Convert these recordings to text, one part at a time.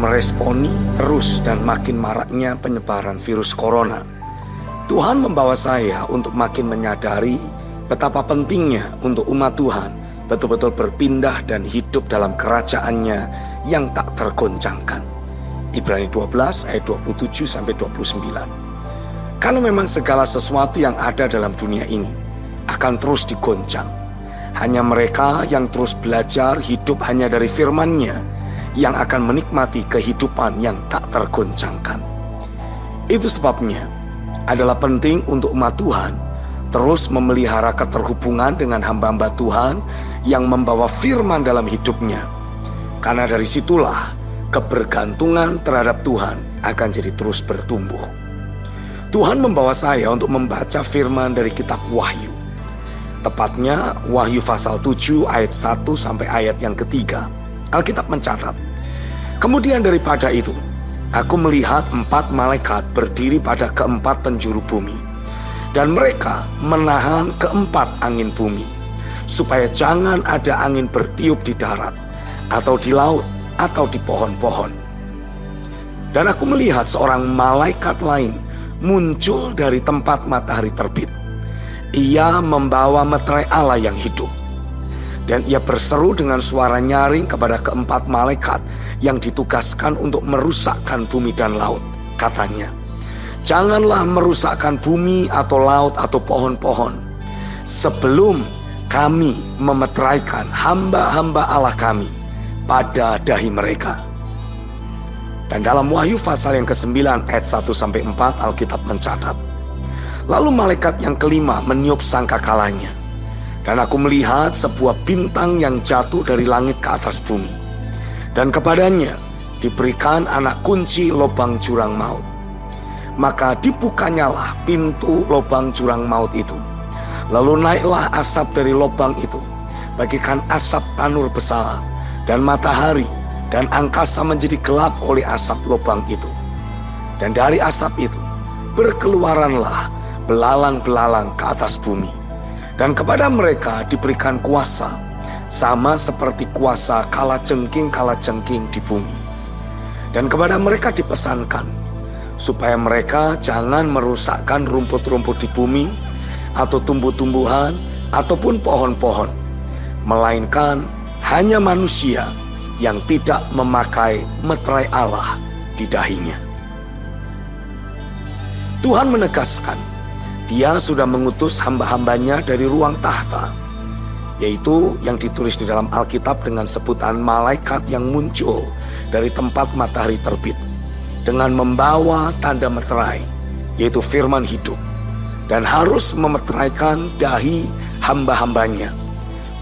meresponi terus dan makin maraknya penyebaran virus corona. Tuhan membawa saya untuk makin menyadari betapa pentingnya untuk umat Tuhan betul-betul berpindah dan hidup dalam kerajaannya yang tak tergoncangkan. Ibrani 12 ayat 27-29. Karena memang segala sesuatu yang ada dalam dunia ini akan terus digoncang. Hanya mereka yang terus belajar hidup hanya dari firman-Nya yang akan menikmati kehidupan yang tak tergoncangkan. Itu sebabnya adalah penting untuk umat Tuhan terus memelihara keterhubungan dengan hamba-hamba Tuhan yang membawa firman dalam hidupnya. Karena dari situlah kebergantungan terhadap Tuhan akan jadi terus bertumbuh. Tuhan membawa saya untuk membaca firman dari kitab Wahyu. Tepatnya Wahyu pasal 7 ayat 1 sampai ayat yang ketiga. Alkitab mencatat, kemudian daripada itu, aku melihat 4 malaikat berdiri pada keempat penjuru bumi. Dan mereka menahan keempat angin bumi, supaya jangan ada angin bertiup di darat, atau di laut, atau di pohon-pohon. Dan aku melihat seorang malaikat lain muncul dari tempat matahari terbit. Ia membawa meterai Allah yang hidup. Dan ia berseru dengan suara nyaring kepada keempat malaikat yang ditugaskan untuk merusakkan bumi dan laut. Katanya, janganlah merusakkan bumi atau laut atau pohon-pohon, sebelum kami memeteraikan hamba-hamba Allah kami pada dahi mereka. Dan dalam Wahyu pasal yang ke-9 ayat 1-4 Alkitab mencatat, lalu malaikat yang kelima meniup sangkakalanya, dan aku melihat sebuah bintang yang jatuh dari langit ke atas bumi, dan kepadanya diberikan anak kunci lubang jurang maut. Maka dibukanyalah pintu lubang jurang maut itu, lalu naiklah asap dari lubang itu, bagikan asap tanur besar, dan matahari dan angkasa menjadi gelap oleh asap lubang itu. Dan dari asap itu berkeluaranlah belalang-belalang ke atas bumi, dan kepada mereka diberikan kuasa sama seperti kuasa kalajengking-kalajengking di bumi. Dan kepada mereka dipesankan supaya mereka jangan merusakkan rumput-rumput di bumi, atau tumbuh-tumbuhan, ataupun pohon-pohon, melainkan hanya manusia yang tidak memakai meterai Allah di dahinya. Tuhan menegaskan, Dia sudah mengutus hamba-hambanya dari ruang tahta, yaitu yang ditulis di dalam Alkitab dengan sebutan malaikat yang muncul dari tempat matahari terbit, dengan membawa tanda meterai, yaitu firman hidup, dan harus memeteraikan dahi hamba-hambanya.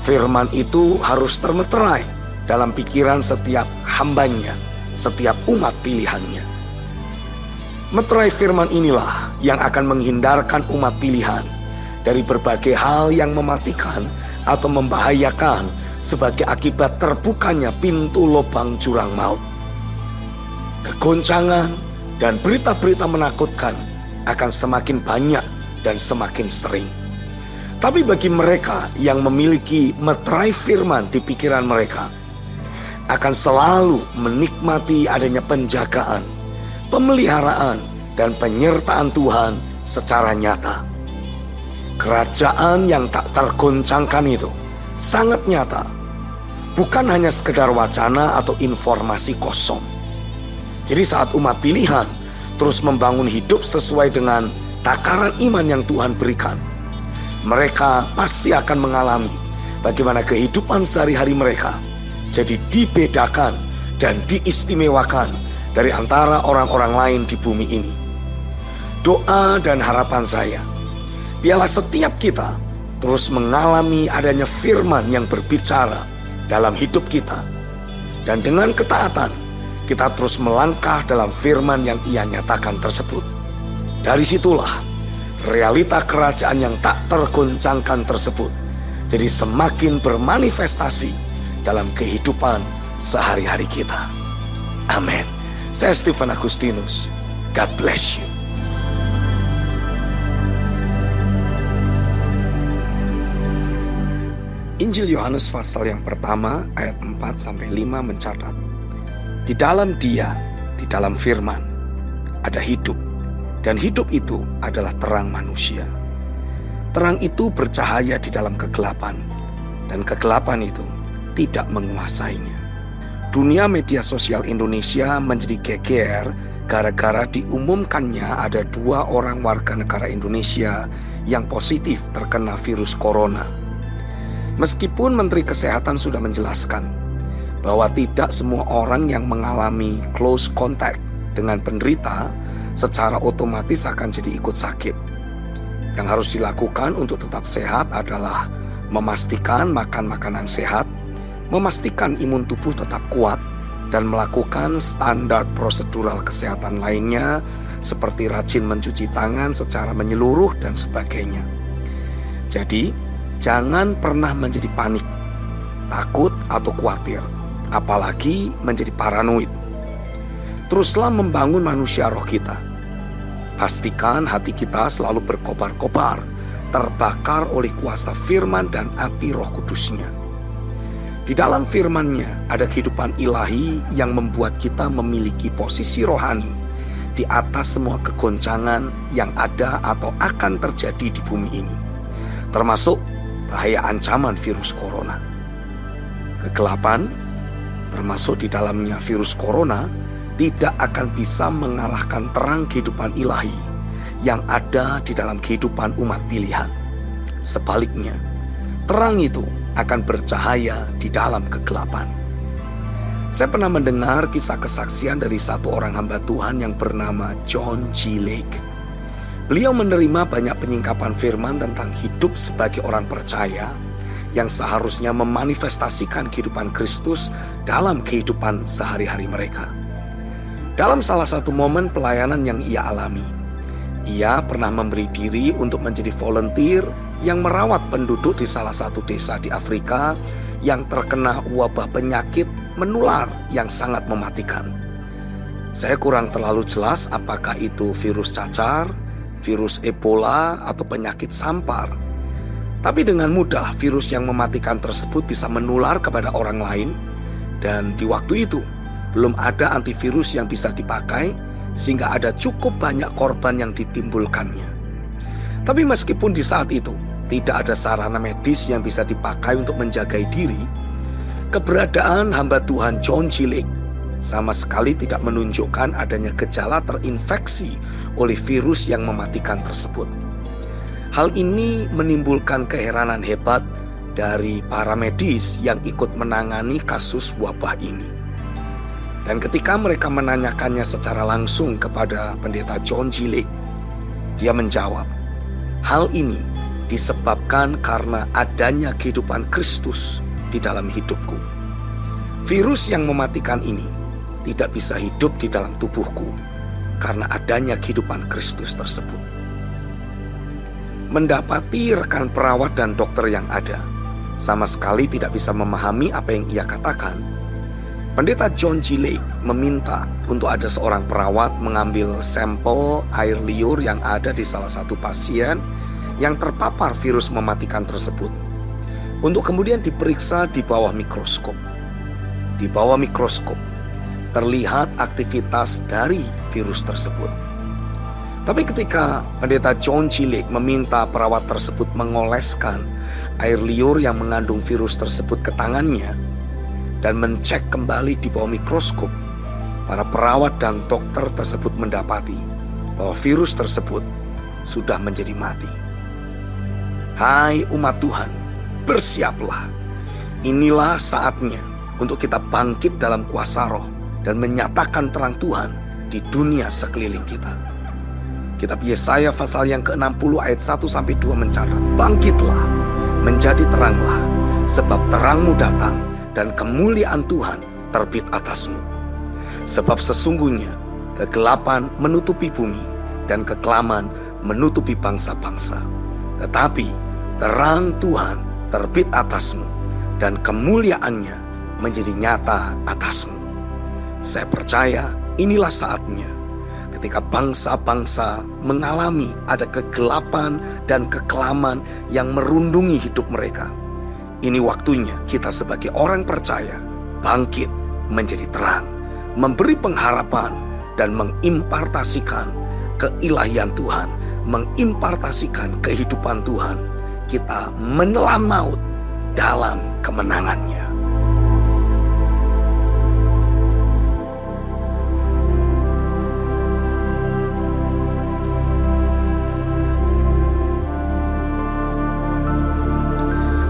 Firman itu harus termeterai dalam pikiran setiap hambanya, setiap umat pilihannya. Meterai firman inilah yang akan menghindarkan umat pilihan dari berbagai hal yang mematikan atau membahayakan sebagai akibat terbukanya pintu lubang jurang maut. Kegoncangan dan berita-berita menakutkan akan semakin banyak dan semakin sering. Tapi bagi mereka yang memiliki meterai firman di pikiran mereka, akan selalu menikmati adanya penjagaan, pemeliharaan, dan penyertaan Tuhan secara nyata. Kerajaan yang tak tergoncangkan itu sangat nyata, bukan hanya sekedar wacana atau informasi kosong. Jadi saat umat pilihan terus membangun hidup sesuai dengan takaran iman yang Tuhan berikan, mereka pasti akan mengalami bagaimana kehidupan sehari-hari mereka jadi dibedakan dan diistimewakan dari antara orang-orang lain di bumi ini. Doa dan harapan saya, biarlah setiap kita terus mengalami adanya firman yang berbicara dalam hidup kita, dan dengan ketaatan kita terus melangkah dalam firman yang Ia nyatakan tersebut. Dari situlah realita kerajaan yang tak tergoncangkan tersebut jadi semakin bermanifestasi dalam kehidupan sehari-hari kita. Amin. Saya Stephen Agustinus. God bless you. Injil Yohanes pasal yang pertama ayat 4-5 mencatat, Di dalam Dia, di dalam firman, ada hidup. Dan hidup itu adalah terang manusia. Terang itu bercahaya di dalam kegelapan. Dan kegelapan itu tidak menguasainya. Dunia media sosial Indonesia menjadi geger gara-gara diumumkannya ada 2 orang warga negara Indonesia yang positif terkena virus corona. Meskipun Menteri Kesehatan sudah menjelaskan bahwa tidak semua orang yang mengalami close contact dengan penderita secara otomatis akan jadi ikut sakit. Yang harus dilakukan untuk tetap sehat adalah memastikan makan makanan sehat, memastikan imun tubuh tetap kuat, dan melakukan standar prosedural kesehatan lainnya seperti rajin mencuci tangan secara menyeluruh dan sebagainya. Jadi, jangan pernah menjadi panik, takut atau khawatir, apalagi menjadi paranoid. Teruslah membangun manusia roh kita. Pastikan hati kita selalu berkobar-kobar, terbakar oleh kuasa firman dan api Roh Kudusnya. Di dalam firman-Nya ada kehidupan ilahi yang membuat kita memiliki posisi rohani di atas semua kegoncangan yang ada atau akan terjadi di bumi ini, termasuk bahaya ancaman virus corona. Kegelapan, termasuk di dalamnya virus corona, tidak akan bisa mengalahkan terang kehidupan ilahi yang ada di dalam kehidupan umat pilihan. Sebaliknya, terang itu akan bercahaya di dalam kegelapan. Saya pernah mendengar kisah kesaksian dari satu orang hamba Tuhan yang bernama John G. Lake. Beliau menerima banyak penyingkapan firman tentang hidup sebagai orang percaya yang seharusnya memanifestasikan kehidupan Kristus dalam kehidupan sehari-hari mereka. Dalam salah satu momen pelayanan yang ia alami, ia pernah memberi diri untuk menjadi volunteer yang merawat penduduk di salah satu desa di Afrika yang terkena wabah penyakit menular yang sangat mematikan. Saya kurang terlalu jelas apakah itu virus cacar, virus Ebola, atau penyakit sampar. Tapi dengan mudah virus yang mematikan tersebut bisa menular kepada orang lain, dan di waktu itu belum ada antivirus yang bisa dipakai sehingga ada cukup banyak korban yang ditimbulkannya. Tapi meskipun di saat itu tidak ada sarana medis yang bisa dipakai untuk menjaga diri, keberadaan hamba Tuhan John G. Lake sama sekali tidak menunjukkan adanya gejala terinfeksi oleh virus yang mematikan tersebut. Hal ini menimbulkan keheranan hebat dari para medis yang ikut menangani kasus wabah ini. Dan ketika mereka menanyakannya secara langsung kepada pendeta John G. Lake, dia menjawab, hal ini disebabkan karena adanya kehidupan Kristus di dalam hidupku. Virus yang mematikan ini tidak bisa hidup di dalam tubuhku karena adanya kehidupan Kristus tersebut. Mendapati rekan perawat dan dokter yang ada sama sekali tidak bisa memahami apa yang ia katakan. Pendeta John G. Lake meminta untuk ada seorang perawat mengambil sampel air liur yang ada di salah satu pasien yang terpapar virus mematikan tersebut untuk kemudian diperiksa di bawah mikroskop. Di bawah mikroskop terlihat aktivitas dari virus tersebut. Tapi ketika pendeta John G. Lake meminta perawat tersebut mengoleskan air liur yang mengandung virus tersebut ke tangannya dan mencek kembali di bawah mikroskop, para perawat dan dokter tersebut mendapati bahwa virus tersebut sudah menjadi mati. Hai umat Tuhan, bersiaplah. Inilah saatnya untuk kita bangkit dalam kuasa roh dan menyatakan terang Tuhan di dunia sekeliling kita. Kitab Yesaya pasal yang ke-60 ayat 1-2 mencatat, bangkitlah, menjadi teranglah, sebab terangmu datang dan kemuliaan Tuhan terbit atasmu. Sebab sesungguhnya kegelapan menutupi bumi dan kekelaman menutupi bangsa-bangsa. Tetapi terang Tuhan terbit atasmu dan kemuliaannya menjadi nyata atasmu. Saya percaya inilah saatnya ketika bangsa-bangsa mengalami ada kegelapan dan kekelaman yang merundungi hidup mereka. Ini waktunya kita sebagai orang percaya bangkit menjadi terang, memberi pengharapan, dan mengimpartasikan keilahian Tuhan, mengimpartasikan kehidupan Tuhan, kita menelan maut dalam kemenangannya.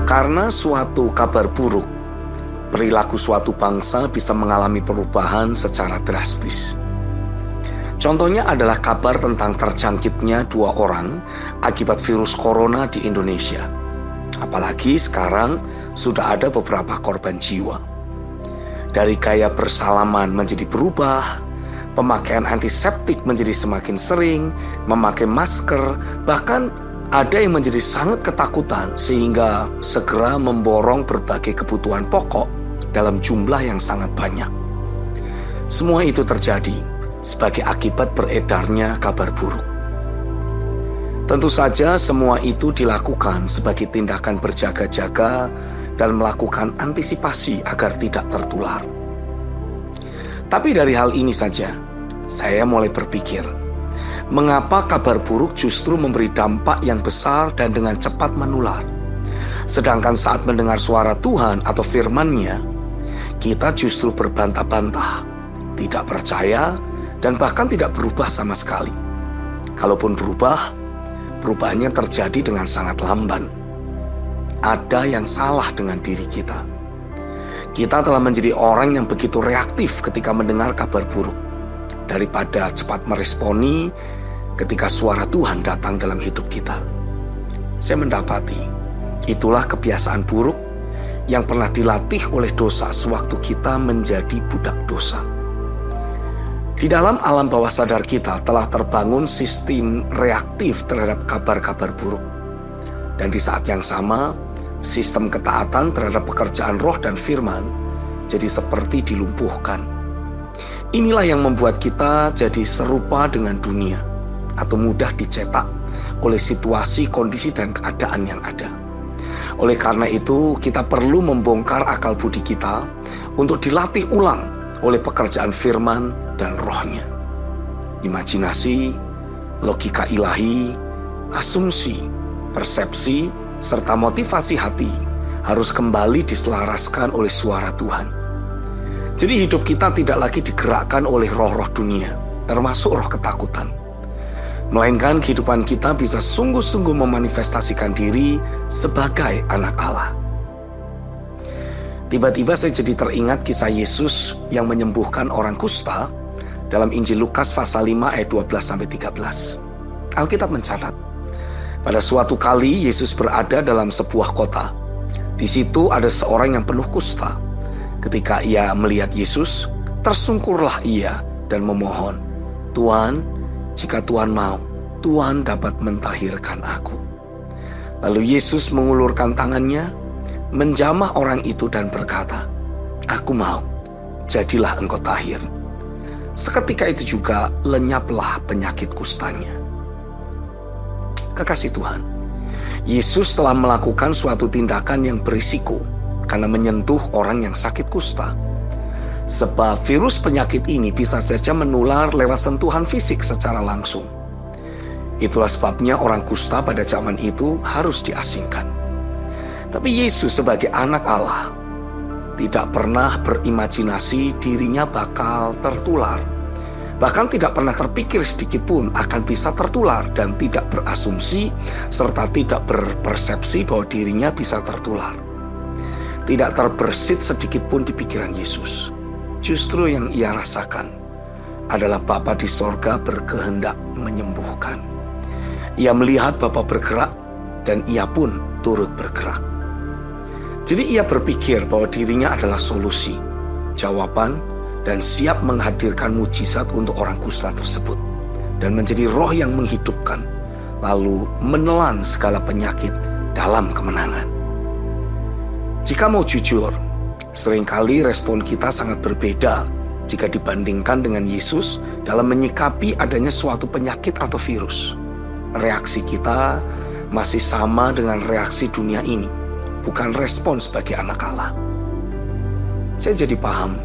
Karena suatu kabar buruk, perilaku suatu bangsa bisa mengalami perubahan secara drastis. Contohnya adalah kabar tentang terjangkitnya 2 orang akibat virus corona di Indonesia. Apalagi sekarang sudah ada beberapa korban jiwa. Dari gaya bersalaman menjadi berubah, pemakaian antiseptik menjadi semakin sering, memakai masker, bahkan ada yang menjadi sangat ketakutan sehingga segera memborong berbagai kebutuhan pokok dalam jumlah yang sangat banyak. Semua itu terjadi sebagai akibat beredarnya kabar buruk. Tentu saja semua itu dilakukan sebagai tindakan berjaga-jaga dan melakukan antisipasi agar tidak tertular. Tapi dari hal ini saja, saya mulai berpikir, mengapa kabar buruk justru memberi dampak yang besar dan dengan cepat menular? Sedangkan saat mendengar suara Tuhan atau firman-Nya, kita justru berbantah-bantah, tidak percaya, dan bahkan tidak berubah sama sekali. Kalaupun berubah, perubahannya terjadi dengan sangat lamban. Ada yang salah dengan diri kita. Kita telah menjadi orang yang begitu reaktif ketika mendengar kabar buruk, daripada cepat meresponi ketika suara Tuhan datang dalam hidup kita. Saya mendapati itulah kebiasaan buruk yang pernah dilatih oleh dosa sewaktu kita menjadi budak dosa. Di dalam alam bawah sadar kita telah terbangun sistem reaktif terhadap kabar-kabar buruk. Dan di saat yang sama, sistem ketaatan terhadap pekerjaan roh dan firman jadi seperti dilumpuhkan. Inilah yang membuat kita jadi serupa dengan dunia atau mudah dicetak oleh situasi, kondisi, dan keadaan yang ada. Oleh karena itu, kita perlu membongkar akal budi kita untuk dilatih ulang oleh pekerjaan firman dan rohnya. Imajinasi, logika ilahi, asumsi, persepsi, serta motivasi hati harus kembali diselaraskan oleh suara Tuhan. Jadi hidup kita tidak lagi digerakkan oleh roh-roh dunia, termasuk roh ketakutan. Melainkan kehidupan kita bisa sungguh-sungguh memanifestasikan diri sebagai anak Allah. Tiba-tiba saya jadi teringat kisah Yesus yang menyembuhkan orang kusta dalam Injil Lukas pasal 5 ayat 12-13. Alkitab mencatat, pada suatu kali Yesus berada dalam sebuah kota. Di situ ada seorang yang penuh kusta. Ketika ia melihat Yesus, tersungkurlah ia dan memohon, "Tuhan, jika Tuhan mau, Tuhan dapat mentahirkan aku." Lalu Yesus mengulurkan tangannya, menjamah orang itu dan berkata, "Aku mau, jadilah engkau tahir." Seketika itu juga lenyaplah penyakit kustanya. Kekasih Tuhan, Yesus telah melakukan suatu tindakan yang berisiko karena menyentuh orang yang sakit kusta. Sebab virus penyakit ini bisa saja menular lewat sentuhan fisik secara langsung. Itulah sebabnya orang kusta pada zaman itu harus diasingkan. Tapi Yesus sebagai anak Allah tidak pernah berimajinasi dirinya bakal tertular. Bahkan tidak pernah terpikir sedikit pun akan bisa tertular dan tidak berasumsi serta tidak berpersepsi bahwa dirinya bisa tertular. Tidak terbersit sedikit pun di pikiran Yesus. Justru yang ia rasakan adalah Bapa di sorga berkehendak menyembuhkan. Ia melihat Bapa bergerak dan ia pun turut bergerak. Jadi ia berpikir bahwa dirinya adalah solusi, jawaban, dan siap menghadirkan mujizat untuk orang kusta tersebut. Dan menjadi roh yang menghidupkan, lalu menelan segala penyakit dalam kemenangan. Jika mau jujur, seringkali respon kita sangat berbeda jika dibandingkan dengan Yesus dalam menyikapi adanya suatu penyakit atau virus. Reaksi kita masih sama dengan reaksi dunia ini, bukan respon sebagai anak Allah. Saya jadi paham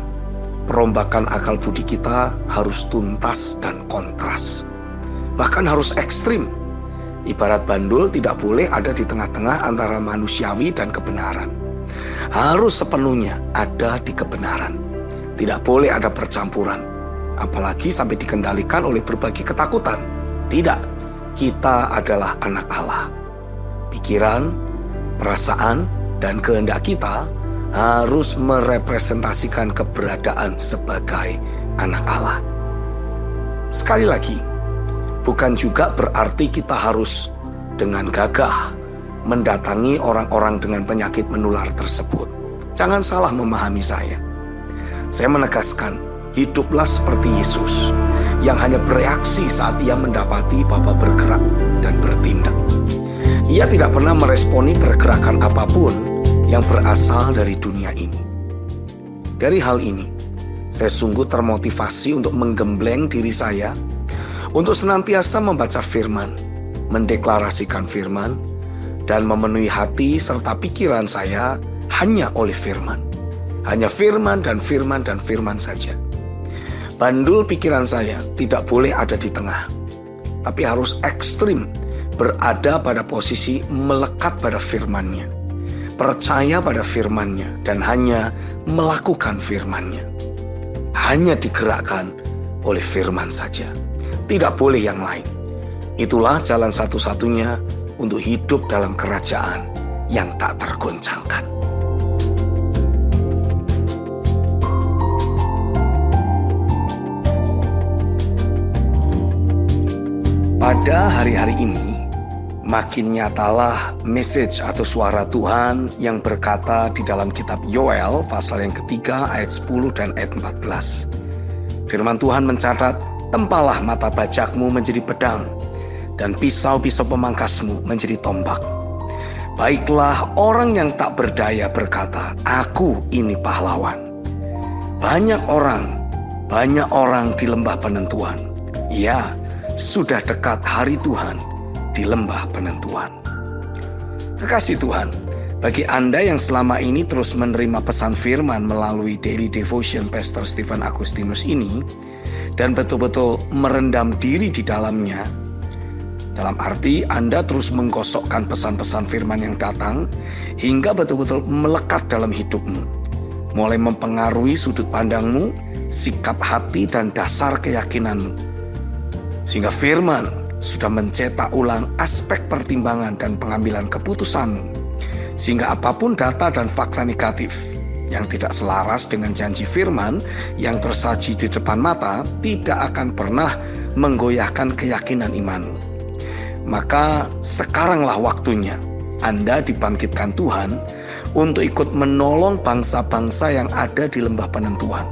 perombakan akal budi kita harus tuntas dan kontras. Bahkan harus ekstrim. Ibarat bandul tidak boleh ada di tengah-tengah antara manusiawi dan kebenaran. Harus sepenuhnya ada di kebenaran. Tidak boleh ada percampuran. Apalagi sampai dikendalikan oleh berbagai ketakutan. Tidak, kita adalah anak Allah. Pikiran, perasaan, dan kehendak kita harus merepresentasikan keberadaan sebagai anak Allah. Sekali lagi, bukan juga berarti kita harus dengan gagah mendatangi orang-orang dengan penyakit menular tersebut. Jangan salah memahami saya. Saya menegaskan, hiduplah seperti Yesus yang hanya bereaksi saat ia mendapati Bapa bergerak dan bertindak. Ia tidak pernah meresponi pergerakan apapun yang berasal dari dunia ini. Dari hal ini, saya sungguh termotivasi untuk menggembleng diri saya untuk senantiasa membaca firman, mendeklarasikan firman, dan memenuhi hati serta pikiran saya hanya oleh firman. Hanya firman dan firman dan firman saja. Bandul pikiran saya tidak boleh ada di tengah, tapi harus ekstrim, berada pada posisi melekat pada firman-Nya, percaya pada firman-Nya, dan hanya melakukan firman-Nya. Hanya digerakkan oleh firman saja, tidak boleh yang lain. Itulah jalan satu-satunya untuk hidup dalam kerajaan yang tak tergoncangkan. Pada hari-hari ini, makin nyatalah message atau suara Tuhan yang berkata di dalam kitab Yoel pasal yang ketiga ayat 10 dan ayat 14. Firman Tuhan mencatat, tempalah mata bajakmu menjadi pedang, dan pisau-pisau pemangkasmu menjadi tombak. Baiklah orang yang tak berdaya berkata, aku ini pahlawan. Banyak orang di lembah penentuan. Ya, sudah dekat hari Tuhan di lembah penentuan. Kekasih Tuhan, bagi Anda yang selama ini terus menerima pesan firman melalui Daily Devotion Pastor Stephen Agustinus ini, dan betul-betul merendam diri di dalamnya, dalam arti Anda terus menggosokkan pesan-pesan firman yang datang, hingga betul-betul melekat dalam hidupmu, mulai mempengaruhi sudut pandangmu, sikap hati, dan dasar keyakinanmu. Sehingga firman sudah mencetak ulang aspek pertimbangan dan pengambilan keputusanmu. Sehingga apapun data dan fakta negatif yang tidak selaras dengan janji firman yang tersaji di depan mata tidak akan pernah menggoyahkan keyakinan imanmu. Maka sekaranglah waktunya Anda dibangkitkan Tuhan untuk ikut menolong bangsa-bangsa yang ada di lembah penentuan.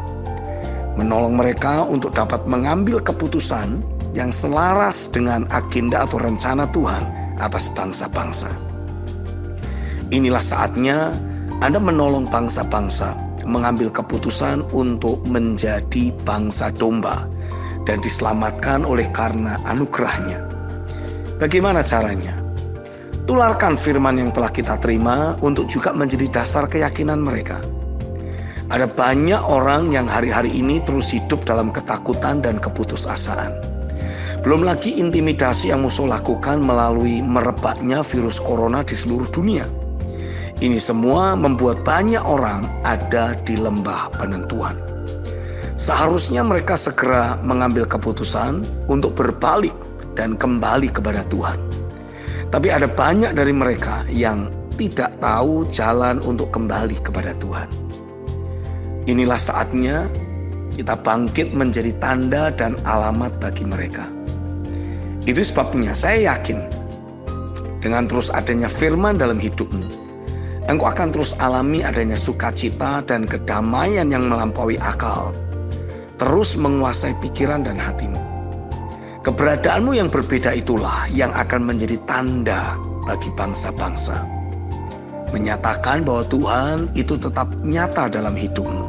Menolong mereka untuk dapat mengambil keputusan yang selaras dengan agenda atau rencana Tuhan atas bangsa-bangsa. Inilah saatnya Anda menolong bangsa-bangsa mengambil keputusan untuk menjadi bangsa domba dan diselamatkan oleh karena anugerahnya. Bagaimana caranya? Tularkan firman yang telah kita terima untuk juga menjadi dasar keyakinan mereka. Ada banyak orang yang hari-hari ini terus hidup dalam ketakutan dan keputusasaan. Belum lagi intimidasi yang musuh lakukan melalui merebaknya virus corona di seluruh dunia. Ini semua membuat banyak orang ada di lembah penentuan. Seharusnya mereka segera mengambil keputusan untuk berbalik dan kembali kepada Tuhan. Tapi ada banyak dari mereka yang tidak tahu jalan untuk kembali kepada Tuhan. Inilah saatnya kita bangkit menjadi tanda dan alamat bagi mereka. Itu sebabnya saya yakin dengan terus adanya firman dalam hidupmu, engkau akan terus alami adanya sukacita dan kedamaian yang melampaui akal, terus menguasai pikiran dan hatimu. Keberadaanmu yang berbeda itulah yang akan menjadi tanda bagi bangsa-bangsa, menyatakan bahwa Tuhan itu tetap nyata dalam hidupmu.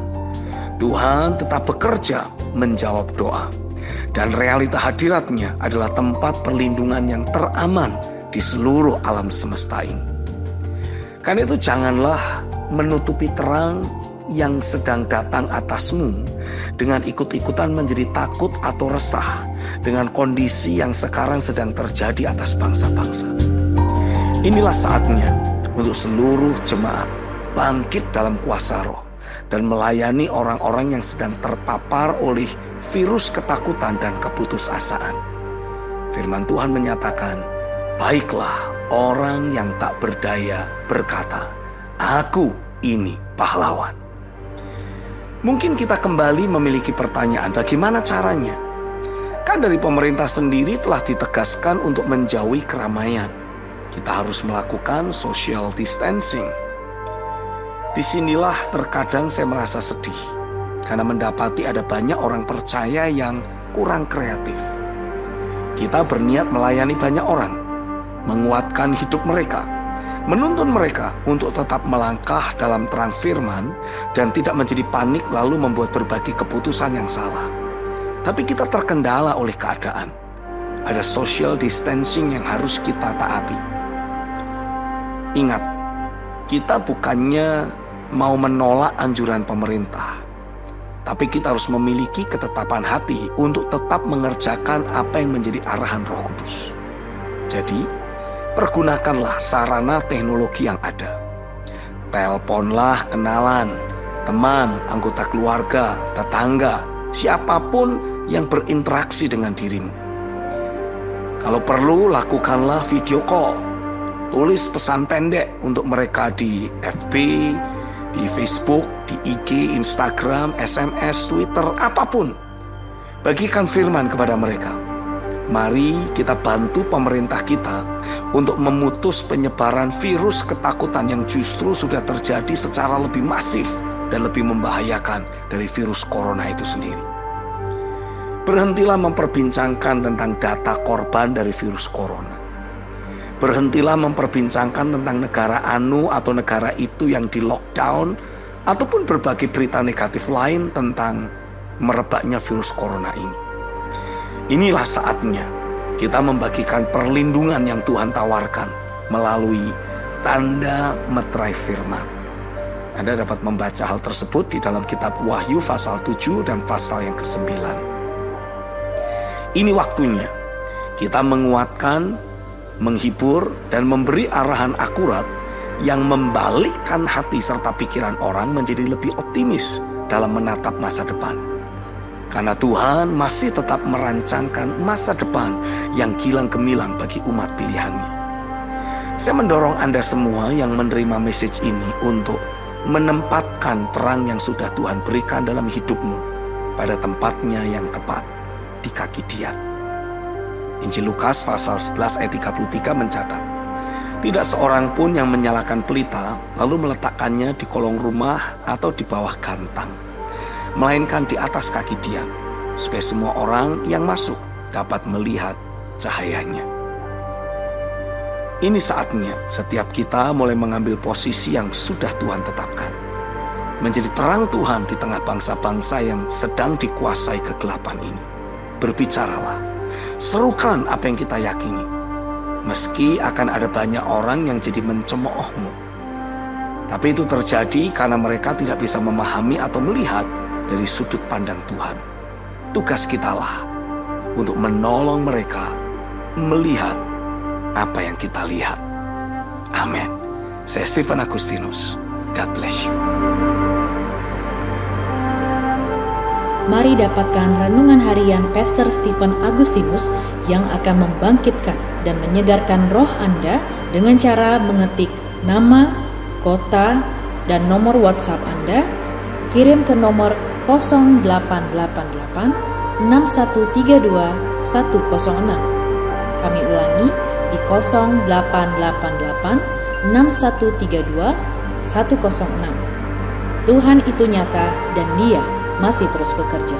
Tuhan tetap bekerja menjawab doa. Dan realita hadiratnya adalah tempat perlindungan yang teraman di seluruh alam semesta ini. Karena itu janganlah menutupi terang yang sedang datang atasmu dengan ikut-ikutan menjadi takut atau resah dengan kondisi yang sekarang sedang terjadi atas bangsa-bangsa. Inilah saatnya untuk seluruh jemaat bangkit dalam kuasa roh dan melayani orang-orang yang sedang terpapar oleh virus ketakutan dan keputusasaan. Firman Tuhan menyatakan, baiklah orang yang tak berdaya berkata, aku ini pahlawan. Mungkin kita kembali memiliki pertanyaan, bagaimana caranya? Kan dari pemerintah sendiri telah ditegaskan untuk menjauhi keramaian. Kita harus melakukan social distancing. Disinilah terkadang saya merasa sedih, karena mendapati ada banyak orang percaya yang kurang kreatif. Kita berniat melayani banyak orang, menguatkan hidup mereka, menuntun mereka untuk tetap melangkah dalam terang firman dan tidak menjadi panik lalu membuat berbagai keputusan yang salah. Tapi kita terkendala oleh keadaan. Ada social distancing yang harus kita taati. Ingat, kita bukannya mau menolak anjuran pemerintah, tapi kita harus memiliki ketetapan hati untuk tetap mengerjakan apa yang menjadi arahan Roh Kudus. Jadi, pergunakanlah sarana teknologi yang ada. Teleponlah kenalan, teman, anggota keluarga, tetangga, siapapun yang berinteraksi dengan dirimu. Kalau perlu, lakukanlah video call. Tulis pesan pendek untuk mereka di FB, di Facebook, di IG, Instagram, SMS, Twitter, apapun. Bagikan firman kepada mereka. Mari kita bantu pemerintah kita untuk memutus penyebaran virus ketakutan yang justru sudah terjadi secara lebih masif dan lebih membahayakan dari virus corona itu sendiri. Berhentilah memperbincangkan tentang data korban dari virus corona. Berhentilah memperbincangkan tentang negara anu atau negara itu yang di lockdown, ataupun berbagai berita negatif lain tentang merebaknya virus corona ini. Inilah saatnya kita membagikan perlindungan yang Tuhan tawarkan melalui tanda meterai firman. Anda dapat membaca hal tersebut di dalam kitab Wahyu pasal 7 dan pasal yang ke-9. Ini waktunya kita menguatkan, menghibur, dan memberi arahan akurat yang membalikkan hati serta pikiran orang menjadi lebih optimis dalam menatap masa depan. Karena Tuhan masih tetap merancangkan masa depan yang kilang gemilang bagi umat pilihan-Nya. Saya mendorong Anda semua yang menerima message ini untuk menempatkan terang yang sudah Tuhan berikan dalam hidupmu pada tempatnya yang tepat, di kaki Dia. Injil Lukas pasal 11 ayat 33 mencatat, tidak seorang pun yang menyalakan pelita lalu meletakkannya di kolong rumah atau di bawah gantang, melainkan di atas kaki Dia, supaya semua orang yang masuk dapat melihat cahayanya. Ini saatnya setiap kita mulai mengambil posisi yang sudah Tuhan tetapkan, menjadi terang Tuhan di tengah bangsa-bangsa yang sedang dikuasai kegelapan ini. Berbicaralah, serukan apa yang kita yakini, meski akan ada banyak orang yang jadi mencemoohmu. Tapi itu terjadi karena mereka tidak bisa memahami atau melihat dari sudut pandang Tuhan. Tugas kitalah untuk menolong mereka melihat apa yang kita lihat. Amin. Saya Stephen Agustinus. God bless you. Mari dapatkan renungan harian Pastor Stephen Agustinus yang akan membangkitkan dan menyegarkan roh Anda dengan cara mengetik nama, kota, dan nomor WhatsApp Anda. Kirim ke nomor 0888 6132 106. Kami ulangi di 0888 6132 106. Tuhan itu nyata dan Dia masih terus bekerja.